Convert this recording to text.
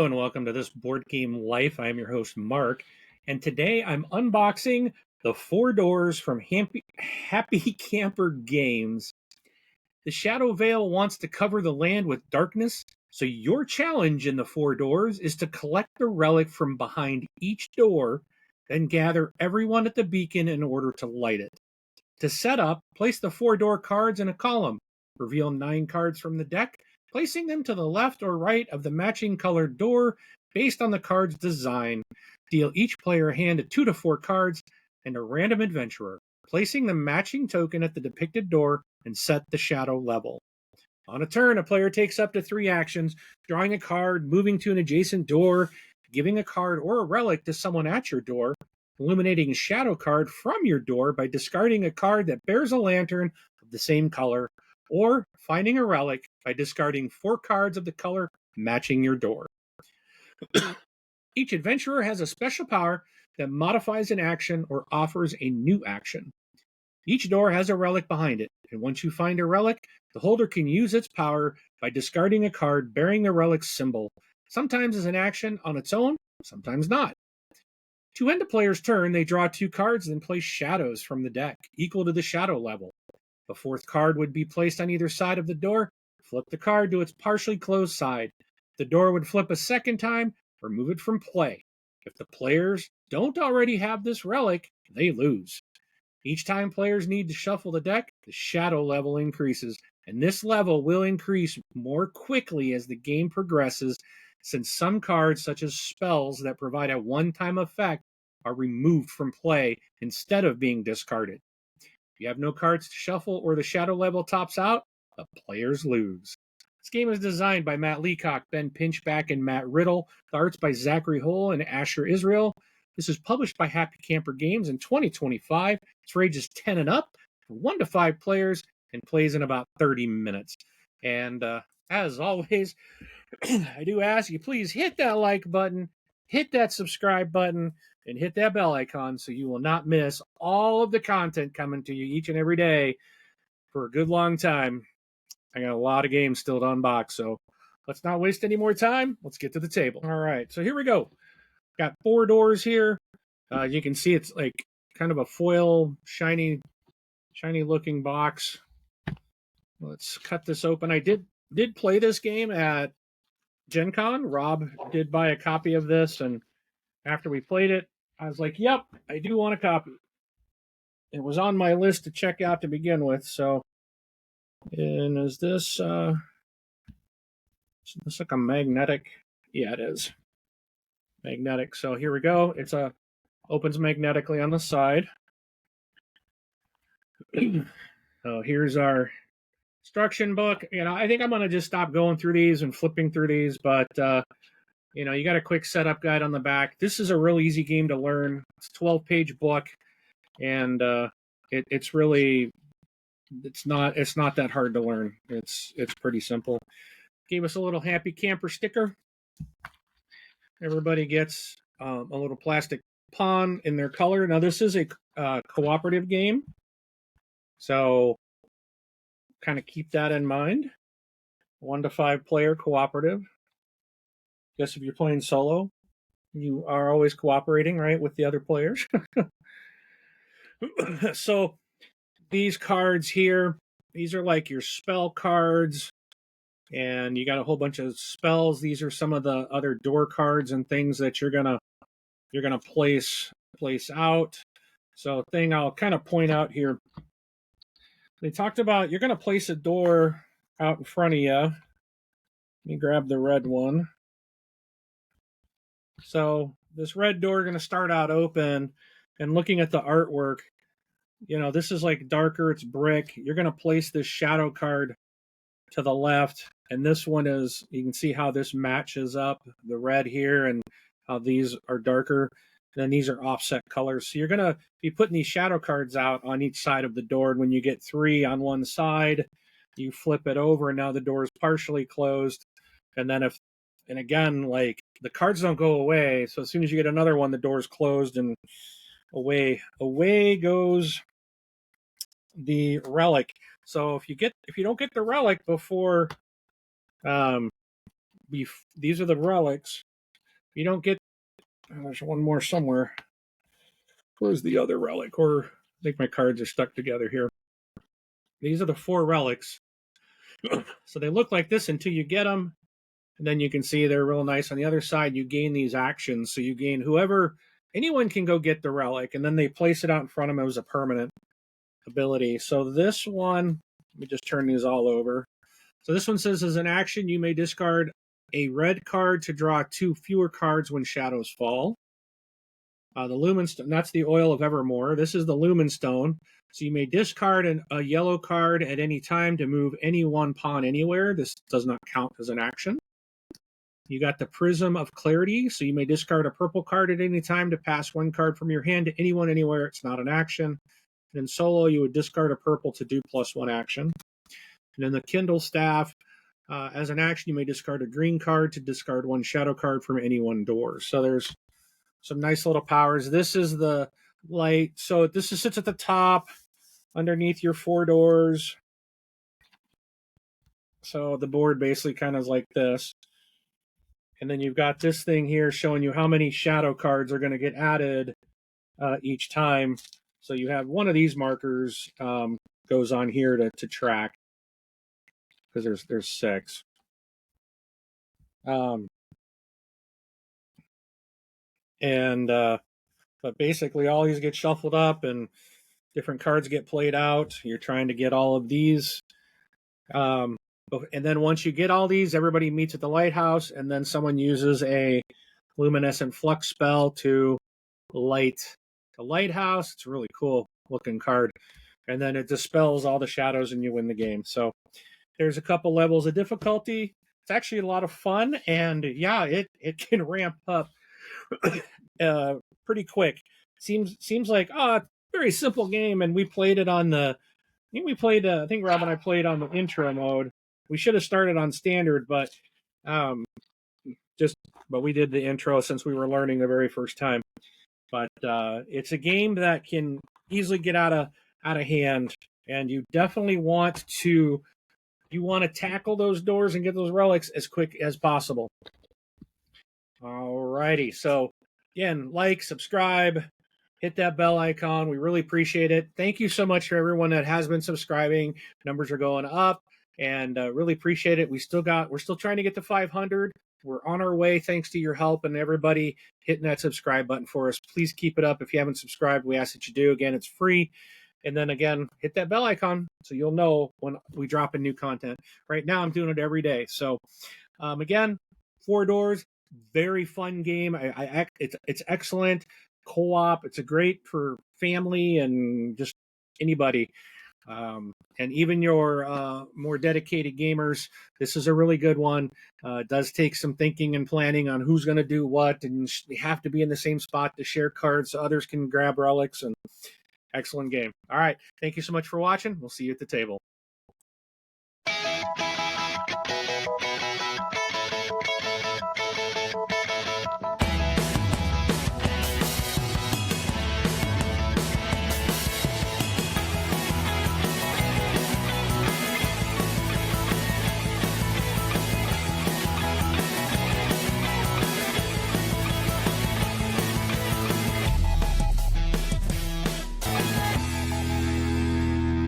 Hello and welcome to this Board Game Life. I am your host, Mark, and today I'm unboxing the Four Doors from Happy Camper Games. The Shadow Veil wants to cover the land with darkness, so your challenge in the Four Doors is to collect the relic from behind each door, then gather everyone at the beacon in order to light it. To set up, place the four-door cards in a column. Reveal 9 cards from the deck, placing them to the left or right of the matching colored door based on the card's design. Deal each player a hand of 2 to 4 cards and a random adventurer, placing the matching token at the depicted door and set the shadow level. On a turn, a player takes up to 3 actions, drawing a card, moving to an adjacent door, giving a card or a relic to someone at your door, illuminating a shadow card from your door by discarding a card that bears a lantern of the same color, or finding a relic by discarding 4 cards of the color matching your door. Each adventurer has a special power that modifies an action or offers a new action. Each door has a relic behind it, and once you find a relic, the holder can use its power by discarding a card bearing the relic's symbol, sometimes as an action on its own, sometimes not. To end a player's turn, they draw 2 cards and place shadows from the deck, equal to the shadow level. The 4th card would be placed on either side of the door. Flip the card to its partially closed side. The door would flip a second time, remove it from play. If the players don't already have this relic, they lose. Each time players need to shuffle the deck, the shadow level increases, and this level will increase more quickly as the game progresses, since some cards, such as spells that provide a one-time effect, are removed from play instead of being discarded. If you have no cards to shuffle or the shadow level tops out, the players lose. This game is designed by Matt Leacock, Ben Pinchback, and Matt Riddle. The art's by Zachary Hull and Asher Israel. This is published by Happy Camper Games in 2025. Its range is 10 and up for 1 to 5 players and plays in about 30 minutes. And as always, I do ask you, please hit that like button, hit that subscribe button, and hit that bell icon so you will not miss all of the content coming to you each and every day for a good long time. I got a lot of games still to unbox, so let's not waste any more time. Let's get to the table. All right, so here we go. Got 4 doors here. You can see it's like kind of a foil, shiny looking box. Let's cut this open. I did play this game at Gen Con. Rob did buy a copy of this, and after we played it, I was like, yep, I do want a copy. It was on my list to check out to begin with, so. And is this like a magnetic? Yeah, it is. Magnetic. So here we go. It's opens magnetically on the side. So here's our instruction book. I think I'm going to just stop going through these and flipping through these, but you got a quick setup guide on the back. This is a real easy game to learn. It's a 12-page book, and it's really it's not that hard to learn. It's pretty simple. Gave us a little Happy Camper sticker. Everybody gets a little plastic pawn in their color. Now this is a cooperative game, so kind of keep that in mind. 1 to 5 player cooperative. Guess if you're playing solo, you are always cooperating, right, with the other players. So these cards here, these are like your spell cards, and you got a whole bunch of spells. These are some of the other door cards and things that you're gonna place out. So thing I'll kind of point out here. They talked about you're gonna place a door out in front of you. Let me grab the red one. So this red door is going to start out open, and looking at the artwork, this is like darker, it's brick. You're going to place this shadow card to the left, and this one is, you can see how this matches up, the red here, and how these are darker. And then these are offset colors. So you're going to be putting these shadow cards out on each side of the door, and when you get 3 on one side, you flip it over, and now the door is partially closed. And then and again, like, the cards don't go away, so as soon as you get another one, the door's closed, and away goes the relic. So if you don't get the relic before, these are the relics. You don't get. There's one more somewhere. Where's the other relic? Or I think my cards are stuck together here. These are the 4 relics. So they look like this until you get them. And then you can see they're real nice. On the other side, you gain these actions. So you gain anyone can go get the relic, and then they place it out in front of them as a permanent ability. So this one, let me just turn these all over. So this one says, as an action, you may discard a red card to draw 2 fewer cards when shadows fall. The Lumen Stone, that's the Oil of Evermore. This is the Lumen Stone. So you may discard a yellow card at any time to move any one pawn anywhere. This does not count as an action. You got the Prism of Clarity. So you may discard a purple card at any time to pass 1 card from your hand to anyone anywhere. It's not an action. And in solo, you would discard a purple to do +1 action. And then the Kindle Staff, as an action, you may discard a green card to discard 1 shadow card from any one door. So there's some nice little powers. This is the light. So this sits at the top underneath your 4 doors. So the board basically kind of is like this. And then you've got this thing here showing you how many shadow cards are going to get added each time. So you have one of these markers goes on here to track, because there's 6. But basically all these get shuffled up and different cards get played out. You're trying to get all of these. And then once you get all these, everybody meets at the lighthouse, and then someone uses a luminescent flux spell to light the lighthouse. It's a really cool looking card. And then it dispels all the shadows and you win the game. So there's a couple levels of difficulty. It's actually a lot of fun, and yeah, it can ramp up pretty quick. Seems like very simple game, and we played it on the. I think Rob and I played on the intro mode. We should have started on standard, but we did the intro since we were learning the very first time. But it's a game that can easily get out of hand, and you definitely want to tackle those doors and get those relics as quick as possible. Alrighty, so again, like, subscribe, hit that bell icon. We really appreciate it. Thank you so much for everyone that has been subscribing. Numbers are going up, and really appreciate it. We're still trying to get to 500. We're on our way, thanks to your help and everybody hitting that subscribe button for us. Please keep it up. If you haven't subscribed, we ask that you do. Again, it's free. And then again, hit that bell icon so you'll know when we drop in new content. Right now, I'm doing it every day. So again, 4 doors, very fun game. It's excellent. Co-op. It's a great for family and just anybody. And even your more dedicated gamers, this is a really good one. It does take some thinking and planning on who's going to do what, and you have to be in the same spot to share cards so others can grab relics. And excellent game. All right. Thank you so much for watching. We'll see you at the table.